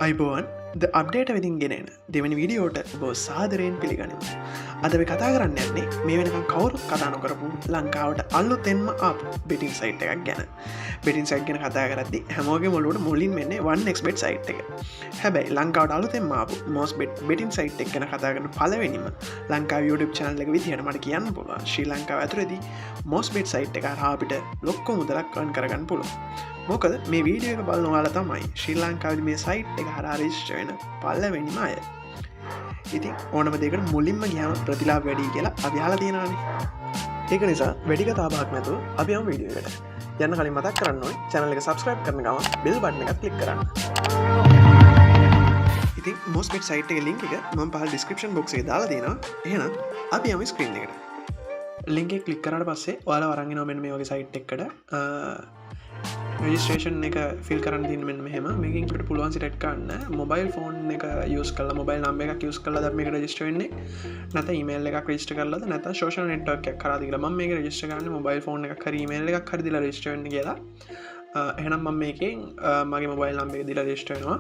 අයිබෝවන් ද අප්ඩේට විදින් ගෙනෙන දෙවැනි විඩියෝට බෝ සාදරයෙන් පිළිගනිමු. අද අපි කතා කරන්න යන්නේ මේ වෙනකම් කවුරුත් කතා නොකරපු ලංකාවට අලුතෙන්ම ආපු බෙටින් සයිට් එකක් ගැන. බෙටින් සයිට් ගැන කතා කරද්දි හැමෝගේ මොළුවට මුලින් වෙන්නේ 1xbet සයිට් එක. හැබැයි ලංකාවට අලුතෙන්ම ආපු මොස්බෙට් බෙටින් සයිට් එක ගැන කතා කරන පළවෙනිම ලංකාවේ YouTube channel එක විදිහට මට කියන්න පුළුවන්. ශ්‍රී ලංකාව ඇතුළේදී මොස්බෙට් සයිට් එක හරහා අපිට ලොක්ක මුදලක් earn කරගන්න පුළුවන්. මොකද මේ වීඩියෝ එක බලන ඔයාලා තමයි ශ්‍රී ලංකාවේ මේ සයිට් එක හරහා රෙජිස්ටර් වෙන පළවෙනිම අය. ඉතින් ඕනම දෙයකට මුලින්ම ගියාම ප්‍රතිලාභ වැඩි කියලා අපි අහලා තියෙනවානේ. ඒක නිසා වැඩි කතා බහක් නැතුව අපි යමු වීඩියෝ එකට. යන්න කලින් මතක් කරන්න ඕනේ channel එක subscribe කරන ගමන් bell button එකත් click කරන්න. ඉතින් මොස්බෙට් සයිට් එකේ link එක මම පහළ description box එකේ දාලා තියෙනවා. එහෙනම් අපි යමු screen එකට. link එක click කරාට පස්සේ ඔයාලා වරන් එනවා මෙන්න මේ වගේ site එකකට. රෙජිස්ට්‍රේෂන් එක ෆිල් කරන්න තියන්න මෙන්න මෙහෙම. මේකෙන් අපිට පුළුවන් සිලෙක්ට් කරන්න මොබයිල් ෆෝන් එක යූස් කරලා මොබයිල් නම්බර් එකක් යූස් කරලාද මේක රෙජිස්ටර් වෙන්නේ, නැත්නම් ඊමේල් එකක් රෙජිස්ටර් කරලාද, නැත්නම් සෝෂල් නෙට්වර්ක් එකක් කරාද කියලා. මම මේක රෙජිස්ටර් කරන්නේ මොබයිල් ෆෝන් එකක් හරි ඊමේල් එකක් හරි දීලා රෙජිස්ටර් වෙන්න කියලා. එහෙනම් මම මේකෙන් මගේ මොබයිල් නම්බර් එක දීලා රෙජිස්ටර් වෙනවා.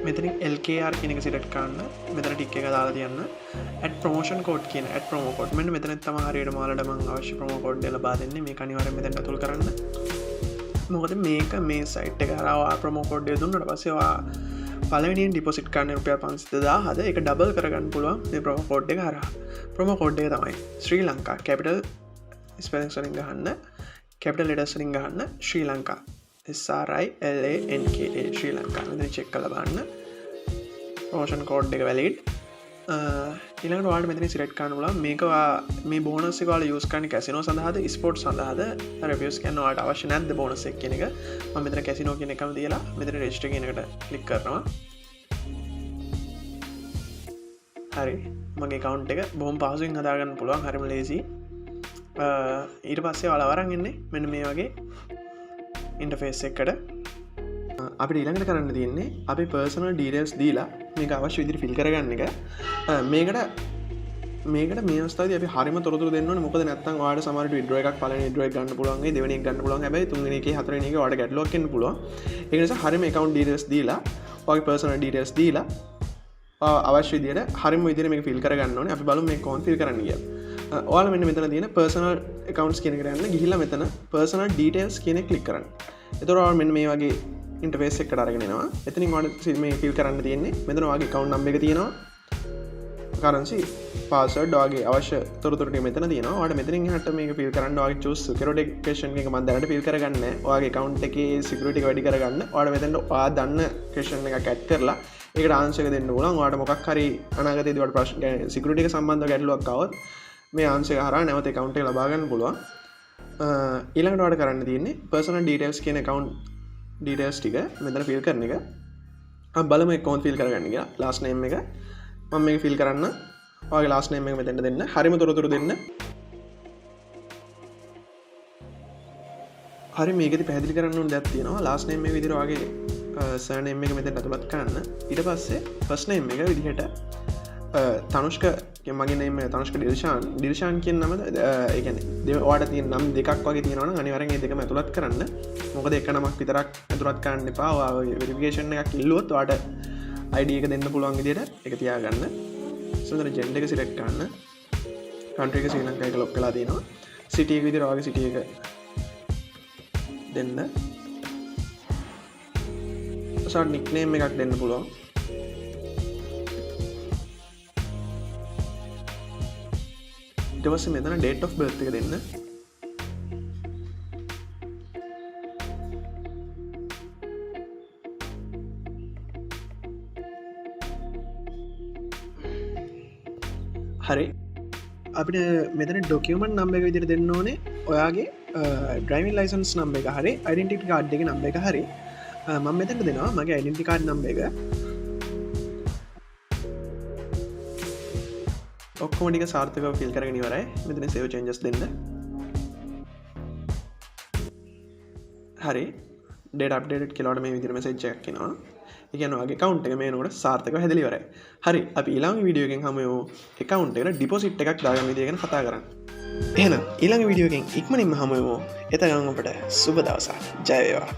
මෙතනින් LKR කියන එක සිලෙක්ට් කරන්න. මෙතන ටික් එක දාලා තියන්න. add promotion code කියන add promo code. මෙන්න මෙතන තමයි හරියට මාළට මම අවශ්‍ය promo code එක ලබා දෙන්නේ. මේක අනිවාර්යෙන් මෙතනට ඇතුල් කරන්න. මොකද මේක මේ site එක හරහා promo code එක දුන්නාට පස්සේ ඔයා පළවෙනියෙන් deposit කරන්න රුපියල් 50000ද ඒක double කරගන්න පුළුවන් මේ promo code එක හරහා. promo code එක තමයි ශ්‍රී ලංකා capital spelling වලින් ගහන්න, capital letters වලින් ගහන්න ශ්‍රී ලංකා SRILANKA ශ්‍රී ලංකා. මෙතන check කරලා බලන්න. ප්‍රොමෝෂන් කෝඩ් එක වැලිඩ්. ඊළඟට ඔයාලට මෙතන සිලෙක්ට් කරන්න පුළුවන් මේක මේ බෝනස් එක ඔයාලා යූස් කරන්නේ කැසිනෝ සඳහාද ස්පෝර්ට්ස් සඳහාද රිව්යුස් කියන්න ඔයාලට අවශ්‍ය නැද්ද බෝනස් එක කියන එක. මම මෙතන කැසිනෝ කියන එකම දීලා මෙතන රෙජිස්ටර් කියන එකට ක්ලික් කරනවා. හරි, මගේ account එක බොහොම පහසුවෙන් හදාගන්න පුළුවන්. හරිම ලේසි. ඊට පස්සේ ඔයාලා වරන් එන්නේ මෙන්න මේ වගේ ඉන්ටර්ෆේස් එකකට. අපිට ඊළඟට කරන්න තියෙන්නේ අපි පර්සනල් ඩීටේල්ස් දීලා මේක අවශ්‍ය විදිහට ෆිල් කරගන්න එක. මේකට මේ අවස්ථාවේදී අපි හරියම තොරතුරු දෙන්න ඕනේ. මොකද නැත්නම් ඔයාලට සමහරවිට විඩ්‍රෝ එකක් පළවෙනි විඩ්‍රෝ එක ගන්න පුළුවන්, දෙවෙනි එක ගන්න පුළුවන්. හැබැයි තුන්වෙනි එකේ හතරවෙනි එකේ ඔයාලට ගැටලුවක් එන්න පුළුවන්. ඒක නිසා හරියම account details දීලා ඔයාගේ පර්සනල් ඩීටේල්ස් දීලා අවශ්‍ය විදිහට හරියම විදිහට මේක ෆිල් කරගන්න ඕනේ. අපි බලමු මේක කොහොමද ෆිල් කරන්න කියලා. ඔයාලා මෙන්න මෙතන තියෙන personal accounts කියන එකට යන්න ගිහිල්ලා මෙතන personal details කියන එක ක්ලික් කරන්න. එතකොට ඔයාලා මෙන්න මේ වගේ ඉන්ටර්ෆේස් එකකට අරගෙන එනවා. එතනින් ඔයාලට මේ ෆිල් කරන්න තියෙන්නේ මෙතන ඔයාගේ account number එක තියෙනවා. currency password ඔයාගේ අවශ්‍ය තොරතුරු ටික මෙතන තියෙනවා. ඔයාලට මෙතනින් එහාට මේක ෆිල් කරන්න ඔයාගේ choose security question එක මම දැනට ෆිල් කරගන්නේ නැහැ. ඔයාගේ account එකේ security එක වැඩි කරගන්න ඔයාලට මෙතන ඔයා දන්න question එකක් add කරලා ඒකට answer එක දෙන්න පුළුවන්. ඔයාලට මොකක් හරි අනාගතයේදී ඔයාලට ප්‍රශ්න security එක සම්බන්ධව ගැටලුවක් ආවොත් මේ answer එක හරහා නැවත account එක ලබා ගන්න පුළුවන්. ඊළඟට ඔයාලට කරන්න තියෙන්නේ personal details කියන account details ටික මෙතන fill කරන එක. අපි බලමු ඒක කොහොමද fill කරගන්නේ කියලා. last name එක මම මේක fill කරන්න. ඔයාගේ last name එක මෙතෙන්ට දෙන්න. හරිම තොරතුරු දෙන්න. හරි, මේකෙදි පැහැදිලි කරන්න ඕන දෙයක් තියෙනවා. last name එක විදිහට ඔයාගේ surname එක මෙතෙන්ට ඇතුළත් කරන්න. ඊට පස්සේ first name එක විදිහට තනුෂ්ක මගේ නම තනුෂ්ක ඩිල්ෂාන් කියන නම ඒ කියන්නේ ඔයාලට තියෙන නම් දෙකක් වගේ තියෙනවා නම් අනිවාර්යෙන් මේ දෙකම ඇතුළත් කරන්න. මොකද එක නමක් විතරක් ඇතුළත් කරන්න එපා. ඔයා වෙරිෆිකේෂන් එකක් ඉල්ලුවොත් ඔයාලට ID එක දෙන්න පුළුවන් විදිහට ඒක තියාගන්න. සුන්දර ජෙන්ඩර් එක සිලෙක්ට් කරන්න. කන්ට්‍රි එක ශ්‍රී ලංකාව එක ලොක් කරලා තියෙනවා. සිටි එක විදිහට ඔයාගේ සිටි එක දෙන්න. සාර් නික්නේම් එකක් දෙන්න පුළුවන්. ඊට පස්සේ මෙතන date of birth එක දෙන්න. හරි, අපිට මෙතන document number එක විදිහට දෙන්න ඕනේ ඔයාගේ driving license number එක හරි identity card එකේ number එක හරි. මම මෙතනට දෙනවා මගේ identity card number එක. ඔක්කොම ටික සාර්ථකව ෆිල් කරගෙන ඉවරයි. මෙතන save changes දෙන්න. හරි, data updated කියලා මේ විදිහට message එකක් එනවා. එකන වගේ කවුන්ට් එක මේ නෝට සාර්ථකව හැදිලි ඉවරයි. හරි අපි ඊළඟ වීඩියෝ එකෙන් හමු වෙමු account එකට deposit එකක් දාගන්න විදිය ගැන කතා කරන්න. එහෙනම් ඊළඟ වීඩියෝ එකෙන් ඉක්මනින්ම හමු වෙමු. එතකන් ඔබට සුබ දවසක්. ජය වේවා.